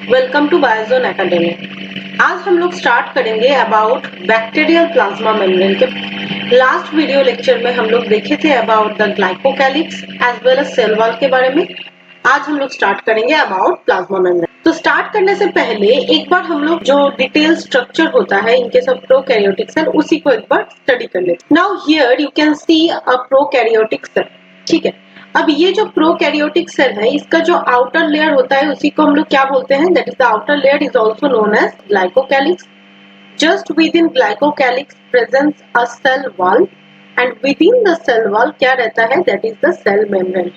Welcome to Biozone academy. आज हम लोग स्टार्ट करेंगे अबाउट बैक्टीरियल प्लाज्मा मेम्ब्रेन के। लास्ट वीडियो लेक्चर में हम लोग देखे थे about the glycocalyx as well as cell wall के बारे में। आज हम लोग स्टार्ट करेंगे अबाउट प्लाज्मा मेम्ब्रेन। तो स्टार्ट करने से पहले एक बार हम लोग जो डिटेल स्ट्रक्चर होता है इनके सब प्रोकैरियोटिक सेल उसी को एक बार स्टडी कर लेते हैं। Now here you can see a prokaryotic cell. ठीक है, अब ये जो प्रोकैरियोटिक सेल है इसका जो आउटर लेयर होता है उसी को हम लोग क्या बोलते हैं, that is the outer layer is also known as glycocalyx. Just within glycocalyx presence a cell wall and within the cell wall क्या रहता है, that is the cell membrane.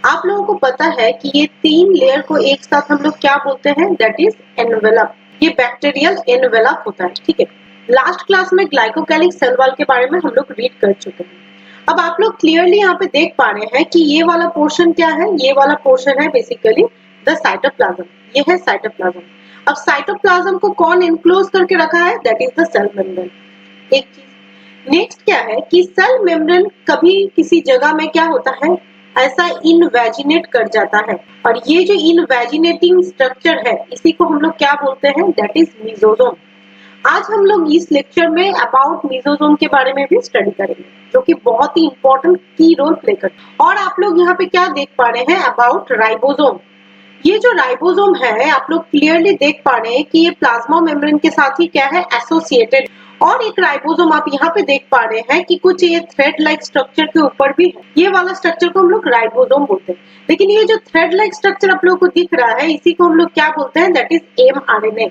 आप लोगों को पता है कि ये तीन लेयर को एक साथ हम लोग क्या बोलते हैं, दैट इज एनवेलप। ये बैक्टीरियल एनवेलप होता है। ठीक है, लास्ट क्लास में ग्लाइकोकैलिक्स सेल वॉल के बारे में हम लोग रीड कर चुके हैं। अब आप लोग क्लियरली यहाँ पे देख पा रहे हैं कि ये वाला पोर्शन क्या है, ये वाला पोर्शन है बेसिकली द साइटोप्लाज्म। ये है साइटोप्लाज्म। अब साइटोप्लाज्म को कौन इनक्लोज करके रखा है, that is the cell membrane. एक चीज नेक्स्ट क्या है कि सेल मेम्ब्रेन कभी किसी जगह में क्या होता है, ऐसा इनवेजिनेट कर जाता है, और ये जो इनवेजिनेटिंग स्ट्रक्चर है इसी को हम लोग क्या बोलते हैं, दैट इज मीजोसोम। आज हम लोग इस लेक्चर में अबाउट मीजोसोम के बारे में भी स्टडी करेंगे जो कि बहुत ही इंपॉर्टेंट की रोल प्ले करता है। और आप लोग यहाँ पे क्या देख पा रहे हैं अबाउट राइबोसोम। ये जो राइबोसोम है आप लोग क्लियरली देख पा रहे हैं कि ये प्लाज्मा मेम्ब्रेन के साथ ही क्या है, एसोसिएटेड। और एक राइबोसोम आप यहाँ पे देख पा रहे हैं कि कुछ ये थ्रेड लाइक स्ट्रक्चर के ऊपर भी है। ये वाला स्ट्रक्चर को हम लोग राइबोसोम बोलते हैं। लेकिन ये जो थ्रेड लाइक स्ट्रक्चर आप लोगों को दिख रहा है इसी को हम लोग क्या बोलते हैं, दैट इज mRNA।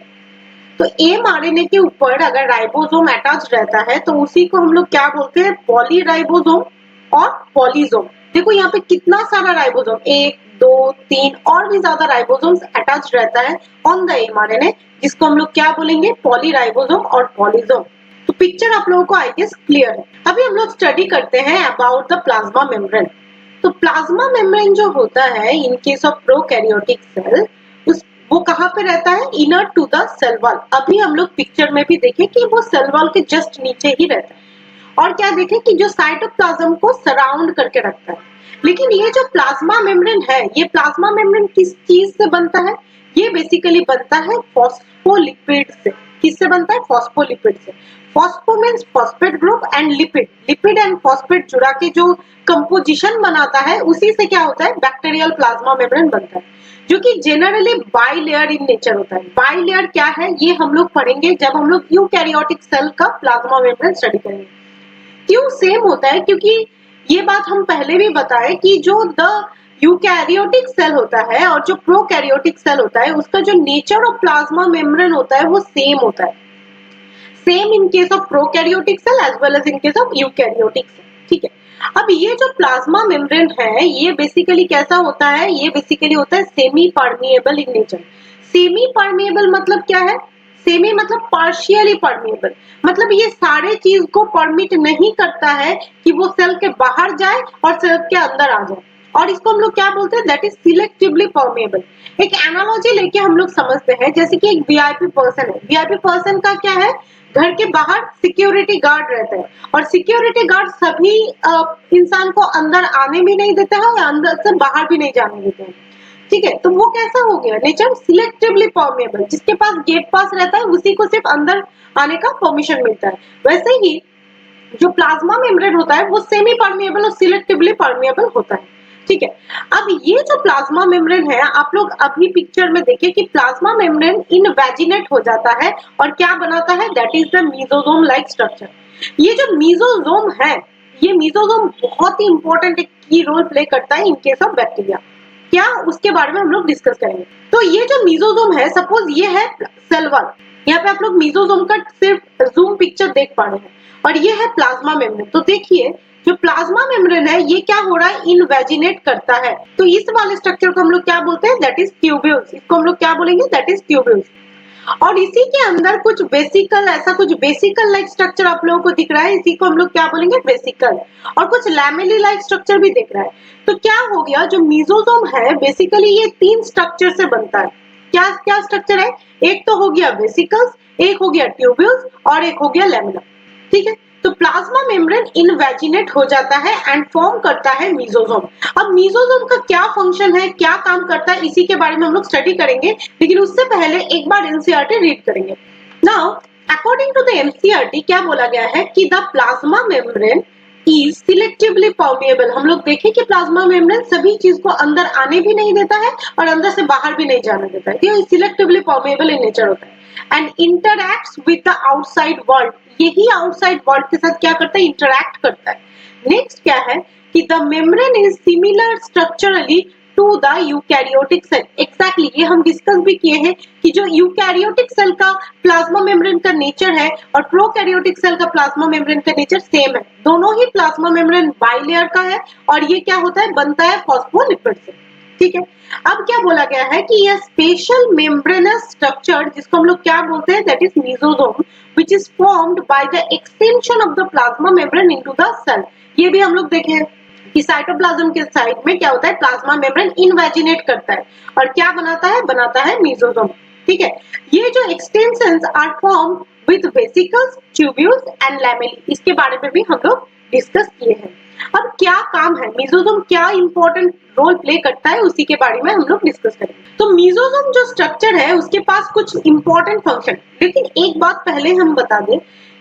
तो mRNA के ऊपर अगर राइबोसोम अटैच रहता है तो उसी को हम लोग क्या बोलते हैं, पॉलीराइबोसोम और पॉलीसोम। देखो यहाँ पे कितना सारा राइबोसोम, 1 2 3 और भी ज्यादा राइबोसोम्स अटैच रहता है ऑन द mRNA, जिसको हम लोग क्या बोलेंगे, पॉलीराइबोसोम और पॉलीसोम। तो पिक्चर आप लोगों को आई गेस क्लियर है। अभी हम लोग स्टडी करते हैं अबाउट द प्लाज्मा मेम्ब्रेन। तो प्लाज्मा मेम्ब्रेन जो होता है in case of prokaryotic cell, वो कहाँ पे रहता है, inner to the cell wall. अभी हम लोग पिक्चर में भी देखें कि वो सेल वॉल के जस्ट नीचे ही रहता है। और क्या देखें कि जो साइटोप्लाज्म को सराउंड करके रखता है। लेकिन ये जो प्लाज्मा मेम्ब्रेन है, ये प्लाज्मा मेम्ब्रेन किस चीज से बनता है, ये बेसिकली बनता है फॉस्फोलिपिड से। किससे बनता है, फॉस्फोलिपिड से। Phospho means phosphate group and lipid, lipid and phosphate जुड़ा के जो कंपोजिशन बनाता है उसी से क्या होता है, बैक्टीरियल प्लाज्मा मेम्ब्रेन बनता है, जो कि generally by layer in nature होता है। बाई लेयर क्या है ये हम लोग पढ़ेंगे जब हम लोग यूकैरियोटिक सेल का प्लाज्मा मेम्ब्रेन स्टडी करेंगे। क्यों सेम होता है, क्योंकि ये बात हम पहले भी बताए कि जो द यूकैरियोटिक सेल होता है और जो प्रोकैरियोटिक सेल होता है उसका जो नेचर ऑफ प्लाज्मा मेम्ब्रेन होता है वो सेम होता है। Same in case of prokaryotic cell as well as in case of eukaryotic cell. ठीक है, अब ये जो प्लाज्मा मेम्ब्रेन है ये बेसिकली कैसा होता है, ये बेसिकली होता है semi permeable in nature. Semi permeable मतलब क्या है, सेमी मतलब पार्शियली परमिएबल, मतलब ये सारे चीज को परमिट नहीं करता है कि वो सेल के बाहर जाए और सेल के अंदर आ जाए। और इसको हम लोग क्या बोलते हैं, दैट इज सिलेक्टिवली परमिएबल। एक एनालॉजी लेके हम लोग समझते हैं, जैसे कि एक वीआईपी पर्सन है। वीआईपी पर्सन का क्या है, घर के बाहर सिक्योरिटी गार्ड रहते हैं और सिक्योरिटी गार्ड सभी इंसान को अंदर आने भी नहीं देते हैं या अंदर से बाहर भी नहीं जाने देते हैं। ठीक है, तो वो कैसा हो गया, नेचर सिलेक्टिवली परमिएबल। जिसके पास गेट पास रहता है उसी को सिर्फ अंदर आने का परमिशन मिलता है। वैसे ही जो प्लाज्मा मेम्ब्रेन होता है वो सेमी परमिएबल और सिलेक्टिवली परमिएबल होता है। ठीक है, अब ये जो प्लाज्मा मेम्ब्रेन है आप लोग अभी पिक्चर में देखिए कि प्लाज्मा मेम्ब्रेन इनवेजिनेट हो जाता है और क्या बनाता है, that is the mesosome like structure. ये जो मीजोसोम है, ये मीजोसोम बहुत ही इंपॉर्टेंट एक की रोल प्ले करता है इन केस ऑफ बैक्टीरिया। क्या, उसके बारे में हम लोग डिस्कस करेंगे। तो ये जो मीजोसोम है, सपोज ये है सेल वॉल, यहाँ पे आप लोग मीजोसोम का सिर्फ जूम पिक्चर देख पा रहे हैं, और ये है प्लाज्मा मेम्ब्रेन। तो देखिए जो प्लाज्मा मेम्ब्रेन है ये क्या हो रहा है, इनवेजिनेट करता है। तो इस वाले स्ट्रक्चर को हम लोग क्या बोलते हैं, दैट इज ट्यूब्यूल्स। इसको हम लोग क्या बोलेंगे, दैट इज ट्यूब्यूल्स। और इसी के अंदर कुछ बेसिकल, ऐसा कुछ बेसिकल लाइक स्ट्रक्चर आप लोगों को दिख रहा है, इसी को हम लोग क्या बोलेंगे, बेसिकल। और कुछ लैमेली लाइक स्ट्रक्चर भी दिख रहा है। तो क्या हो गया, जो मीजोसोम है बेसिकली ये 3 स्ट्रक्चर से बनता है। क्या क्या स्ट्रक्चर है, एक तो हो गया वेसिकल्स, एक हो गया ट्यूब्यूल्स और एक हो गया लैमेला। ठीक है, तो प्लाज्मा मेम्ब्रेन इनवेजिनेट हो जाता है एंड फॉर्म करता है मीजोसोम। अब मीजोसोम का क्या फंक्शन है, क्या काम करता है, इसी के बारे में हम लोग स्टडी करेंगे, लेकिन उससे पहले एक बार एनसीईआरटी रीड करेंगे। Now according to the NCERT क्या बोला गया है कि the plasma membrane is selectively permeable. हम लोग देखें कि प्लाज्मा मेम्ब्रेन सभी चीज को अंदर आने भी नहीं देता है और अंदर से बाहर भी नहीं जाने देता है, ये सिलेक्टिवली परमिएबल इन नेचर होता है and interacts with the outside world. यही आउटसाइड वर्ल्ड के साथ क्या करता है, इंटरैक्ट करता है। नेक्स्ट क्या है कि the membrane is similar structurally to the eukaryotic cell. Exactly ये हम डिस्कस भी किए हैं कि जो यूकैरियोटिक सेल का प्लाज्मा मेम्ब्रेन का नेचर है और प्रोकैरियोटिक सेल का प्लाज्मा मेम्ब्रेन का नेचर सेम है। दोनों ही प्लाज्मा मेम्ब्रेन बाइलेयर का है और ये क्या होता है, बनता है फॉस्फोलिपिड से। ठीक है, अब क्या बोला गया है कि यह स्पेशल मेम्ब्रेनस स्ट्रक्चर जिसको हम लोग क्या बोलते हैं, that is mesosome which is formed by the extension of the plasma membrane into the cell. ये भी हम लोग देखे हैं कि साइटोप्लाज्म के साइड में क्या होता है, प्लाज्मा मेम्ब्रेन इनवेजिनेट करता है और क्या बनाता है मीजोसोम। ठीक है, ये जो extensions are formed with vesicles, tubules and lamellae, इसके बारे में भी हम लोग डिस्कस किए हैं। अब क्या काम है, मीजोसोम क्या इंपॉर्टेंट रोल प्ले करता है, उसी के बारे में हम लोग डिस्कस करेंगे। तो मीजोसोम जो स्ट्रक्चर है उसके पास कुछ इंपॉर्टेंट फंक्शन, लेकिन एक बात पहले हम बता दें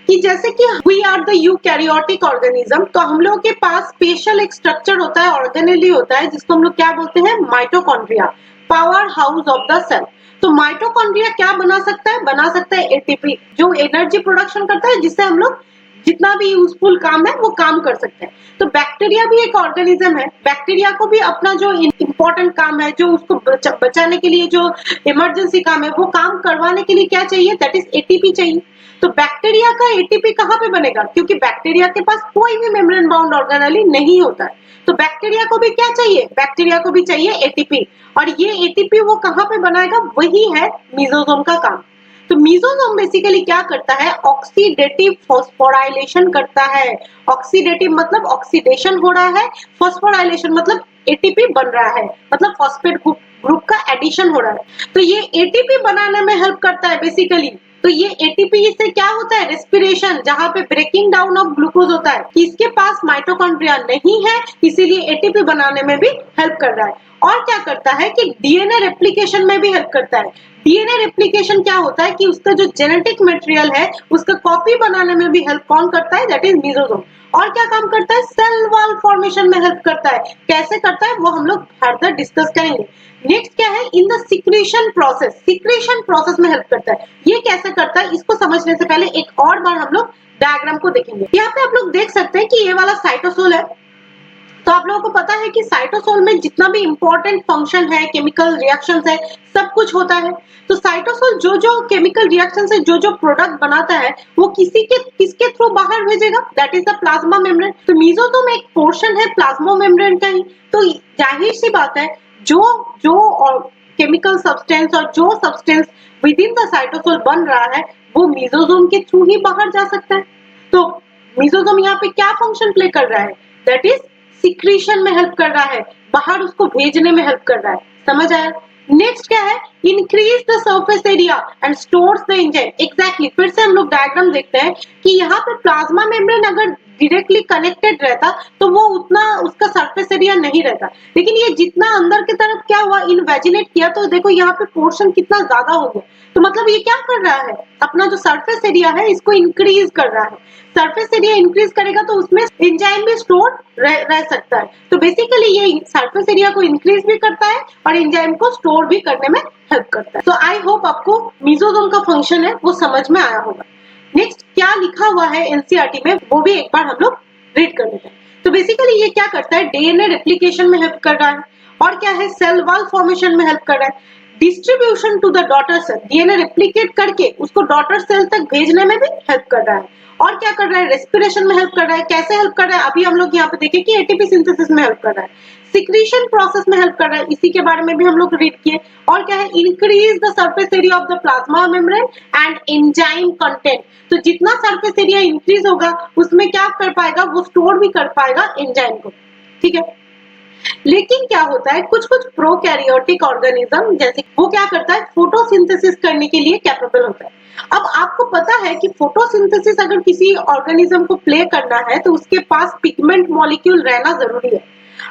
कि जैसे कि we are the eukaryotic organism, तो हम लोग के पास स्पेशल एक स्ट्रक्चर होता है, ऑर्गेनेली होता है, जिसको हम लोग क्या बोलते हैं, mitochondria, power house of the cell. तो माइटोकॉन्ड्रिया क्या बना सकता है एटीपी, जो एनर्जी प्रोडक्शन करता है, जिससे हम लोग जितना भी यूजफुल काम है वो काम कर सकते हैं। तो बैक्टीरिया भी एक ऑर्गेनिज्म है, बैक्टीरिया को भी अपना जो इंपॉर्टेंट काम है, जो उसको बचाने के लिए जो इमरजेंसी काम है, वो काम करवाने के लिए क्या चाहिए, दैट इज एटीपी चाहिए। तो बैक्टीरिया का एटीपी कहाँ पे बनेगा, क्योंकि बैक्टीरिया के पास कोई भी मेम्ब्रेन बाउंड ऑर्गेनेली नहीं होता है, तो बैक्टीरिया को भी क्या चाहिए, बैक्टीरिया को भी चाहिए एटीपी, और ये एटीपी वो कहाँ पे बनाएगा, वही है मीजोसोम का काम। तो मीजोसोम बेसिकली क्या करता है, ऑक्सीडेटिव फॉस्फोराइलेशन करता है। ऑक्सीडेटिव मतलब ऑक्सीडेशन हो रहा है, फॉस्फोराइलेशन मतलब एटीपी बन रहा है, मतलब फॉस्फेट ग्रुप का एडिशन हो रहा है। तो ये एटीपी बनाने में हेल्प करता है बेसिकली। तो ये एटीपी से क्या होता है, रेस्पिरेशन, जहां पे ब्रेकिंग डाउन ऑफ ग्लूकोज होता है, इसके पास माइटोकॉन्ड्रिया नहीं है, इसीलिए एटीपी बनाने में भी हेल्प कर रहा है। और क्या करता है कि डीएनए रेप्लिकेशन में भी हेल्प करता है। डीएनए रेप्लिकेशन क्या होता है कि उसका जो जेनेटिक मटेरियल है उसका कॉपी बनाने में भी हेल्प कौन करता है, दैट इज मीजोसोम। और क्या काम करता है, सेल वॉल फॉर्मेशन में हेल्प करता है। कैसे करता है वो हम लोग फर्दर डिस्कस करेंगे। नेक्स्ट क्या है, इन द सिक्रीशन प्रोसेस में हेल्प करता है। ये कैसे करता है, इसको समझने से पहले एक और बार हम लोग डायग्राम को देखेंगे। यहाँ पे आप लोग देख सकते हैं कि ये वाला साइटोसोल है। तो आप लोगों को पता है कि साइटोसोल में जितना भी इंपॉर्टेंट फंक्शन है, केमिकल रिएक्शंस है, सब कुछ होता है। तो साइटोसोल जो जो केमिकल रिएक्शन से जो जो प्रोडक्ट बनाता है वो किसके थ्रू बाहर भेजेगा, that is the plasma membrane. तो मीजोसोम एक पोर्शन है प्लाज्मा मेम्ब्रेन का ही। तो जाहिर सी बात है जो जो और केमिकल सब्सटेंस और जो substance with in the cytosol बन रहा है वो मीजोसोम के थ्रू ही बाहर जा सकता है। तो मीजोसोम यहाँ पे क्या फंक्शन प्ले कर रहा है, दैट इज सिक्रीशन में हेल्प कर रहा है, बाहर उसको भेजने में हेल्प कर रहा है। समझ आया। नेक्स्ट क्या है, increase the surface area and stores the enzyme. Exactly, फिर से हम लोग डायग्राम देखते हैं कि यहाँ पे प्लाज्मा मेम्ब्रेन अगर डायरेक्टली कनेक्टेड रहता तो वो उतना उसका सरफेस एरिया नहीं रहता, लेकिन ये जितना अंदर की तरफ क्या हुआ, इनवेजिनेट किया, तो देखो यहाँ पे पोर्शन कितना ज्यादा हो गया। तो मतलब ये क्या कर रहा है, अपना जो सरफेस एरिया है इसको इंक्रीज कर रहा है। सरफेस एरिया इंक्रीज करेगा तो उसमें एंजाइम भी स्टोर रह सकता है। तो बेसिकली ये सरफेस एरिया को इंक्रीज भी करता है और एंजाइम को स्टोर भी करने में हेल्प करता है। तो आई होप आपको मीजोसोम का फंक्शन है वो समझ में आया होगा। नेक्स्ट क्या लिखा हुआ है एनसीईआरटी में वो भी एक बार हम लोग रीड कर लेते हैं। तो बेसिकली ये क्या करता है, डीएनए रेप्लिकेशन में हेल्प कर रहा है, और क्या है, सेल वॉल फॉर्मेशन में हेल्प कर रहा है, distribution to the daughter cell, DNA replicate करके उसको डॉटर सेल तक भेजने में भी हेल्प कर रहा है, और क्या कर रहा है, रेस्पिरेशन में हेल्प कर रहा है। कैसे हेल्प कर रहा है, अभी हम लोग यहाँ पे देखें कि एटीपी सिंथेसिस में हेल्प कर रहा है, सिक्रीशन प्रोसेस में हेल्प कर रहा है, इसी के बारे में भी हम लोग रीड किए। और क्या है, increase the surface area of the plasma membrane and enzyme content. तो जितना सरफेस एरिया इंक्रीज होगा उसमें क्या कर पाएगा, वो स्टोर भी कर पाएगा एंजाइम को। ठीक है, लेकिन क्या होता है, कुछ कुछ प्रोकैरियोटिक ऑर्गेनिज्म जैसे वो क्या करता है, फोटोसिंथेसिस करने के लिए कैपेबल होता है। अब आपको पता है कि फोटोसिंथेसिस अगर किसी ऑर्गेनिज्म को प्ले करना है तो उसके पास पिगमेंट मॉलिक्यूल रहना जरूरी है।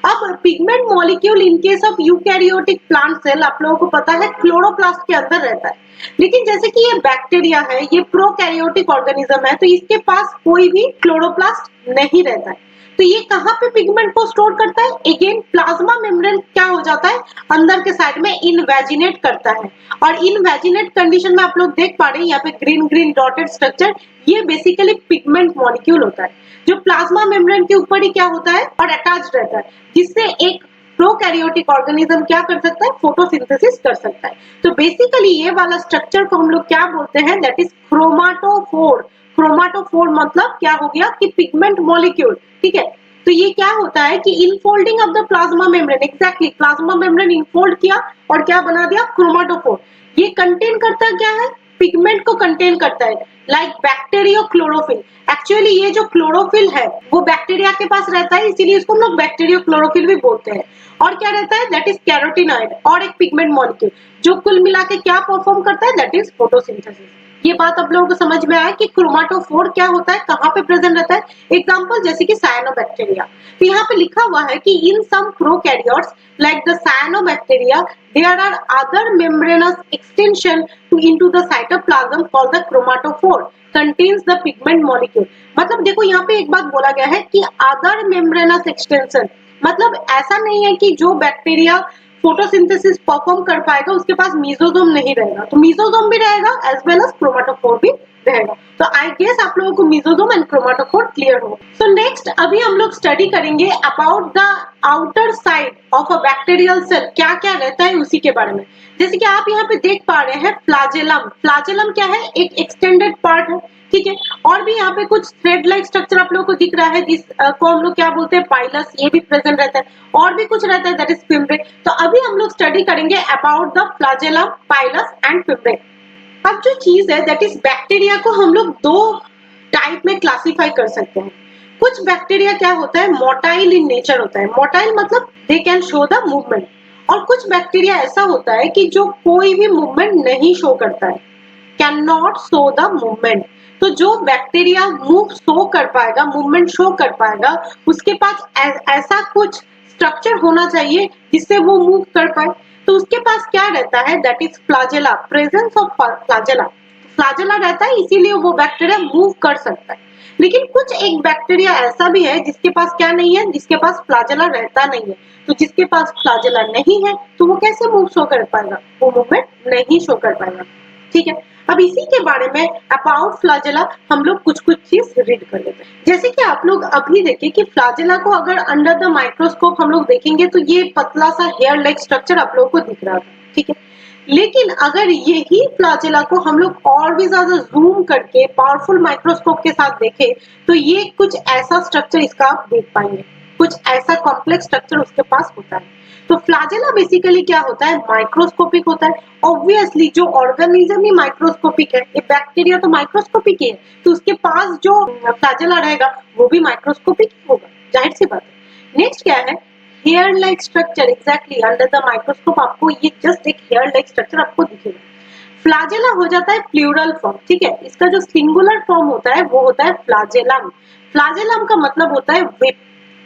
अब pigment molecule in case of eukaryotic plant cell आप लोगों को पता है क्लोरोप्लास्ट के अंदर रहता है। लेकिन जैसे कि ये बैक्टीरिया है, ये प्रोकैरियोटिक ऑर्गेनिज्म है, तो इसके पास कोई भी क्लोरोप्लास्ट नहीं रहता है। तो ये कहाँ पे पिगमेंट को स्टोर करता है, अगेन प्लाज्मा मेम्ब्रेन क्या हो जाता है, अंदर के साइड में इनवेजिनेट करता है। और इनवेजिनेट कंडीशन में आप लोग देख पा रहे हैं यहाँ पे ग्रीन ग्रीन डॉटेड स्ट्रक्चर, ये बेसिकली पिगमेंट मॉलिक्यूल होता है जो प्लाज्मा मेम्ब्रेन के ऊपर ही क्या होता है और अटैच रहता है, जिससे एक प्रोकैरियोटिक ऑर्गेनिज्म क्या कर सकता है, फोटोसिंथेसिस कर सकता है। तो बेसिकली ये वाला स्ट्रक्चर को हम लोग क्या बोलते हैं, दैट इज क्रोमाटोफोर। क्रोमाटोफोर मतलब क्या हो गया कि पिगमेंट मॉलिक्यूल, ठीक है। तो ये क्या होता है कि infolding of the plasma membrane, exactly plasma membrane infold किया और क्या बना दिया, क्रोमाटोफोर। ये कंटेन करता है क्या है, पिगमेंट को कंटेन करता है, लाइक बैक्टीरियो क्लोरोफिल। एक्चुअली ये जो क्लोरोफिल है वो बैक्टीरिया के पास रहता है, इसीलिए इसको हम लोग बैक्टीरियो क्लोरोफिल भी बोलते हैं। और क्या रहता है, दैट इज कैरोटीनॉइड और एक पिगमेंट मॉलिक्यूल जो कुल मिला के क्या परफॉर्म करता है, दैट इज फोटोसिंथेसिस। ये बात आप लोगों को समझ में आया कि क्रोमाटोफोर क्या होता है, कहाँ पे प्रेजेंट रहता है। एग्जांपल जैसे कि साइनोबैक्टीरिया, तो यहाँ पे लिखा हुआ है कि इन सम prokaryotes like the cyanobacteria there are other membranous extension to into the cytoplasm called the chromatophore contains the pigment molecule। मतलब देखो यहाँ पे एक बात बोला गया है कि other membranous extension, मतलब ऐसा नहीं है कि जो बैक्टीरिया फोटोसिंथेसिस परफॉर्म कर पाएगा उसके पास मीजोजोम नहीं रहेगा, तो मीजोजोम भी रहेगा एज वेल एज क्रोमाटोफोर भी रहेगा। तो आई गेस आप लोगों को मीजोजोम एंड क्रोमाटोफोर क्लियर हो। सो नेक्स्ट अभी हम लोग स्टडी करेंगे about the outer side of a bacterial cell, क्या क्या रहता है उसी के बारे में। जैसे कि आप यहाँ पे देख पा रहे हैं फ्लैजेलम। फ्लैजेलम क्या है, एक एक्सटेंडेड पार्ट है, ठीक है। और भी यहाँ पे कुछ थ्रेड लाइक स्ट्रक्चर आप लोगों को दिख रहा है जिसको हम लोग क्या बोलते हैं, पाइलस, ये भी प्रेजेंट रहता है। और भी कुछ रहता है दैट इज फिम्ब्रे। तो अभी हम लोग स्टडी करेंगे about the flagellum, pilus and fimbriae. अब जो चीज है दैट इज बैक्टीरिया को हम लोग दो टाइप में क्लासिफाई कर सकते हैं। कुछ बैक्टीरिया क्या होता है, मोटाइल इन नेचर होता है। मोटाइल मतलब they can show the movement. और कुछ बैक्टीरिया ऐसा होता है कि जो कोई भी मूवमेंट नहीं शो करता है, can not show the movement. तो जो बैक्टीरिया मूव शो कर पाएगा, मूवमेंट शो कर पाएगा, उसके पास ऐसा कुछ स्ट्रक्चर होना चाहिए जिससे वो मूव कर पाए। तो उसके पास क्या रहता है, that is flagella, presence of flagella. Flagella रहता है इसीलिए वो बैक्टीरिया मूव कर सकता है। लेकिन कुछ एक बैक्टीरिया ऐसा भी है जिसके पास क्या नहीं है, जिसके पास फ्लैजेला रहता नहीं है। तो जिसके पास फ्लैजेला नहीं है तो वो कैसे मूव शो कर पाएगा, वो मूवमेंट नहीं शो कर पाएगा, ठीक है। अब इसी के बारे में अबाउट फ्लैजेला हम लोग कुछ कुछ चीज रीड कर लेते हैं। जैसे कि आप लोग अभी देखिए कि फ्लैजेला को अगर अंडर द माइक्रोस्कोप हम लोग देखेंगे तो ये पतला सा हेयर लाइक स्ट्रक्चर आप लोगों को दिख रहा था, ठीक है। लेकिन अगर यही फ्लैजेला को हम लोग और भी ज्यादा जूम करके पावरफुल माइक्रोस्कोप के साथ देखें तो ये कुछ ऐसा स्ट्रक्चर इसका आप देख पाएंगे, कुछ ऐसा कॉम्प्लेक्स स्ट्रक्चर उसके पास होता है। तो फ्लैजेला बेसिकली क्या होता है, माइक्रोस्कोपिक होता है। ऑब्वियसली जो ऑर्गेनिज्म ही माइक्रोस्कोपिक है, ये बैक्टीरिया तो माइक्रोस्कोपिक ही है, तो उसके पास जो फ्लैजेला रहेगा वो भी माइक्रोस्कोपिक होगा, जाहिर सी बात है। नेक्स्ट क्या है, hair like structure. Exactly under the microscope आपको ये जस्ट एक हेयर लाइक स्ट्रक्चर आपको दिखेगा। फ्लैजेला हो जाता है प्लूरल फॉर्म, ठीक है। इसका जो सिंगुलर फॉर्म होता है वो होता है फ्लैजेलम। फ्लैजेलम का मतलब होता है विप,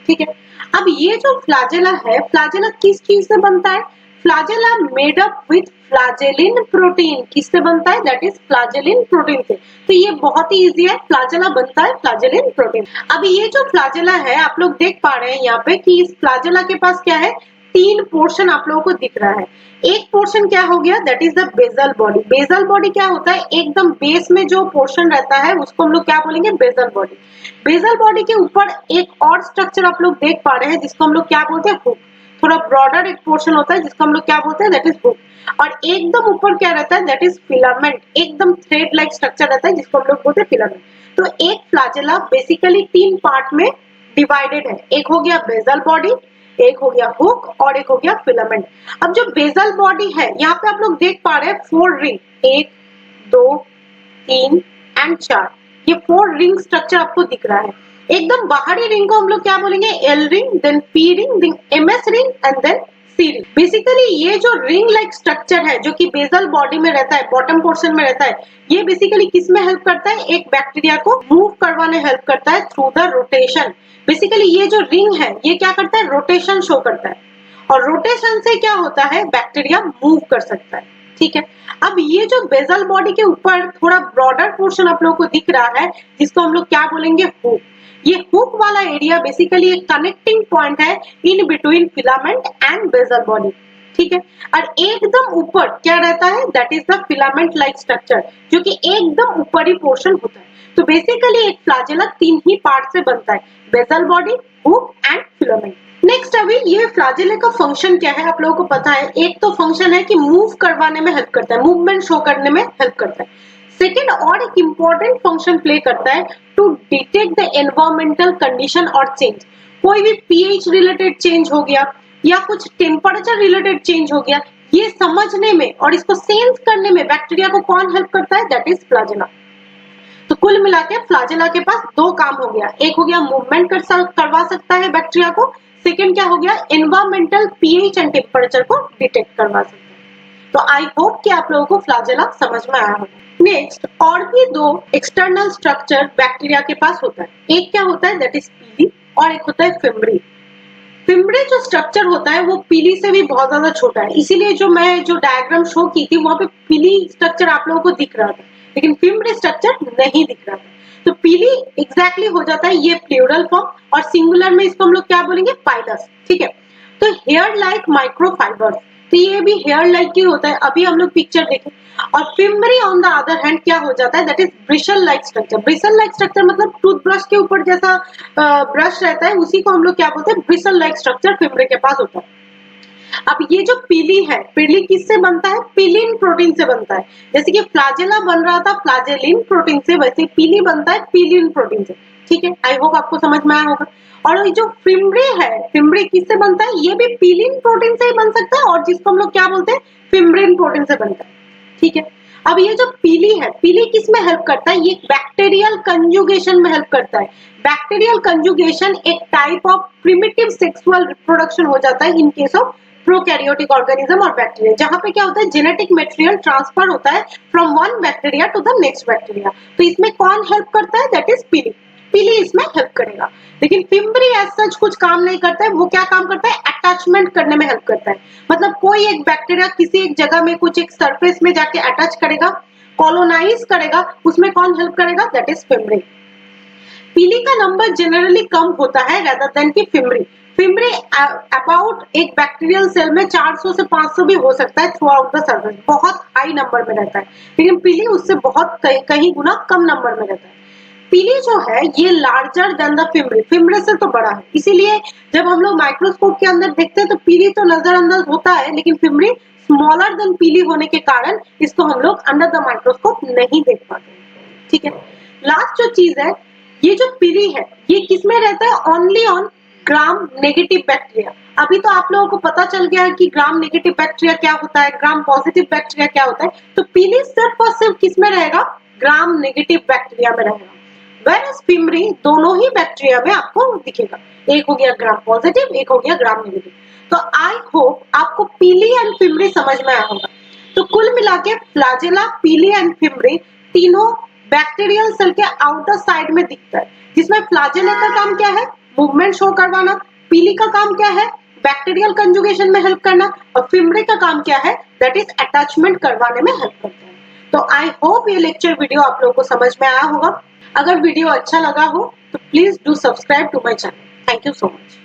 ठीक है। अब ये जो फ्लैजेला है, फ्लैजेला किस चीज से बनता है, flagella made up with flagellin protein. किससे बनता है, दैट इज फ्लैजेलिन प्रोटीन से। तो ये बहुत ही इजी है, फ्लैजेला बनता है फ्लैजेलिन प्रोटीन। अब ये जो फ्लैजेला है आप लोग देख पा रहे हैं यहाँ पे कि इस फ्लैजेला के पास क्या है, तीन पोर्शन आप लोगों को दिख रहा है। एक पोर्शन क्या हो गया, that is the basal body. Basal body क्या होता है, एकदम बेस में जो पोर्शन रहता है उसको हम लोग क्या बोलेंगे, बेसल बॉडी। बेसल बॉडी के ऊपर एक और स्ट्रक्चर आप लोग देख पा रहे हैं जिसको हम लोग क्या बोलते हैं, हुक। थोड़ा ब्रॉडर एक पोर्शन होता है जिसको हम लोग क्या बोलते हैं, दैट इज हुक। और एकदम ऊपर क्या रहता है, दैट इज फिलामेंट। एकदम थ्रेड लाइक स्ट्रक्चर रहता है जिसको हम लोग बोलते हैं फिलामेंट। तो एक फ्लैजेला बेसिकली तीन पार्ट में डिवाइडेड है, एक हो गया बेसल बॉडी, एक हो गया हुक और एक हो गया फिलामेंट। अब जो बेसल बॉडी है यहाँ पे आप लोग देख पा रहे हैं 4 रिंग, 1 2 3 एंड 4, ये 4 रिंग स्ट्रक्चर आपको दिख रहा है। एकदम बाहरी रिंग को हम लोग क्या बोलेंगे, L ring, then P ring, then MS ring and then C ring. Basically ये जो रिंग लाइक स्ट्रक्चर है जो कि बेसल बॉडी में रहता है, बॉटम पोर्शन में रहता है, ये बेसिकली किस में हेल्प करता है, एक बैक्टीरिया को मूव करवाने हेल्प करता है थ्रू द रोटेशन। बेसिकली ये जो रिंग है ये क्या करता है, रोटेशन शो करता है, और रोटेशन से क्या होता है, बैक्टीरिया मूव कर सकता है। ठीक है, अब ये जो बेसल बॉडी के ऊपर थोड़ा ब्रॉडर पोर्शन आप लोगों को दिख रहा है, जिसको हम लोग क्या बोलेंगे, हुक। ये हुक वाला एरिया बेसिकली एक कनेक्टिंग पॉइंट है in between filament and basal body. ठीक है, और एकदम ऊपर क्या रहता है, that is the filament like structure, जो कि एकदम ऊपरी पोर्शन होता है। तो बेसिकली एक फ्लैजेला 3 ही पार्ट से बनता है, basal body, hook and filament. Next, अभी ये फ्लैजेला का फंक्शन क्या है आप लोगों को पता है। एक तो फंक्शन है कि मूव करवाने में हेल्प करता है, मूवमेंट शो करने में हेल्प करता है। सेकेंड, और एक इंपॉर्टेंट फंक्शन प्ले करता है to detect the environmental condition और चेंज। कोई भी पीएच रिलेटेड चेंज हो गया या कुछ टेम्परेचर रिलेटेड चेंज हो गया, ये समझने में और इसको सेंस करने में बैक्टीरिया को कौन हेल्प करता है, दैट इज फ्लैजेला। तो कुल मिला के फ्लैजेला के पास 2 काम हो गया, एक हो गया मूवमेंट करवा सकता है बैक्टीरिया को, सेकेंड क्या हो गया, एनवायरमेंटल पीएच एंड टेम्परेचर को डिटेक्ट करवा सकता है। तो आई होप कि आप लोगों को फ्लैजेला समझ में आया होगा। नेक्स्ट, और भी 2 एक्सटर्नल स्ट्रक्चर बैक्टीरिया के पास होता है, एक क्या होता है, दैट इज पीली, और एक होता है फिम्ब्री। फिम्ब्री जो स्ट्रक्चर होता है वो पीली से भी बहुत ज्यादा छोटा है, इसीलिए जो मैं जो डायग्राम शो की थी वहां पे पीली स्ट्रक्चर आप लोगों को दिख रहा था, लेकिन फिम्ब्री स्ट्रक्चर नहीं दिख रहा था। तो पीली एग्जैक्टली हो जाता है ये प्लूरल फॉर्म, और सिंगुलर में इसको हम लोग क्या बोलेंगे, पाइलस। ठीक है, तो हेयर लाइक माइक्रोफाइबर्स, तो ये भी हेयर लाइक ही होता है, अभी हम लोग पिक्चर देखें। और fimbriae on the other hand क्या हो जाता है, that is bristle like structure. Bristle like structure मतलब टूथब्रश के ऊपर जैसा ब्रश रहता है, उसी को हम लोग क्या बोलते हैं, ब्रिसल लाइक स्ट्रक्चर फिम्ब्री के पास होता है। अब ये जो पीली है, पीली किससे बनता है, पीलिन प्रोटीन से बनता है। जैसे कि फ्लैजेला बन रहा था फ्लैजेलिन प्रोटीन से, वैसे पीली बनता है पीलिन प्रोटीन से। ठीक है, आई होप आपको समझ में आया होगा। और ये जो फिम्ब्री है, फिम्ब्री किससे बनता है, ये भी पीलिन प्रोटीन से ही बन सकता है, और जिसको हम लोग क्या बोलते हैं, फिम्ब्रिन प्रोटीन से बनता है। ठीक है, अब ये जो पीली है, पीली किस में हेल्प करता है, ये बैक्टीरियल कंजुगेशन में हेल्प करता है। बैक्टीरियल कंजुगेशन एक type of primitive sexual reproduction हो जाता है in case of prokaryotic organism और बैक्टीरिया, जहां पे क्या होता है, जेनेटिक मटेरियल ट्रांसफर होता है from one bacteria to the next bacteria. तो इसमें कौन हेल्प करता है, दैट इज पीली। पीली इसमें हेल्प करेगा, लेकिन फिम्ब्री एज सच कुछ काम नहीं करता है। वो क्या काम करता है, अटैचमेंट करने में हेल्प करता है। मतलब कोई एक बैक्टीरिया किसी एक जगह में कुछ एक सरफेस में जाके अटैच करेगा, कॉलोनाइज करेगा, उसमें कौन हेल्प करेगा, दैट इज फिम्ब्री। पीली का नंबर जनरली कम होता है रेदर देन की फिम्ब्री। फिम्ब्री अबाउट एक बैक्टीरियल सेल में 400 से 500 भी हो सकता है थ्रू आउट द सर्फेस, बहुत हाई नंबर में रहता है, लेकिन पीली उससे बहुत कहीं गुना कम नंबर में रहता है। पीली जो है ये larger than the fimbriae, fimbriae से तो बड़ा है, इसीलिए जब हम लोग माइक्रोस्कोप के अंदर देखते हैं तो पीली तो नजरअंदाज होता है, लेकिन फिम्ब्री स्मॉलर देन पीली होने के कारण इसको हम लोग अंडर द माइक्रोस्कोप नहीं देख पाते। ठीक है, लास्ट जो चीज है, ये जो पीली है ये किसमें रहता है, only on gram negative bacteria. अभी तो आप लोगों को पता चल गया है कि ग्राम नेगेटिव बैक्टीरिया क्या होता है, ग्राम पॉजिटिव बैक्टीरिया क्या होता है। तो पीली सिर्फ और सिर्फ किसमें रहेगा, ग्राम नेगेटिव बैक्टीरिया में रहेगा। वेरएज फिम्ब्री दोनों ही बैक्टीरिया में आपको दिखेगा, एक हो गया ग्राम पॉजिटिव, एक हो गया ग्राम नेगेटिव। तो आई होप आपको पीली एंड फिम्ब्री समझ में आया होगा। तो कुल मिला के फ्लैजेला, पीली एंड फिम्ब्री तीनों बैक्टीरियल सेल के आउटर साइड में दिखता है, जिसमें फ्लैजेला का काम क्या है, मूवमेंट शो करवाना, पीली का काम क्या है, बैक्टीरियल कंजुगेशन में हेल्प करना, और फिम्ब्री का काम क्या है, दैट इज अटैचमेंट करवाने में हेल्प करता है। तो आई होप ये लेक्चर वीडियो आप लोगों को समझ में आया होगा। अगर वीडियो अच्छा लगा हो तो please do subscribe to my channel. Thank you so much.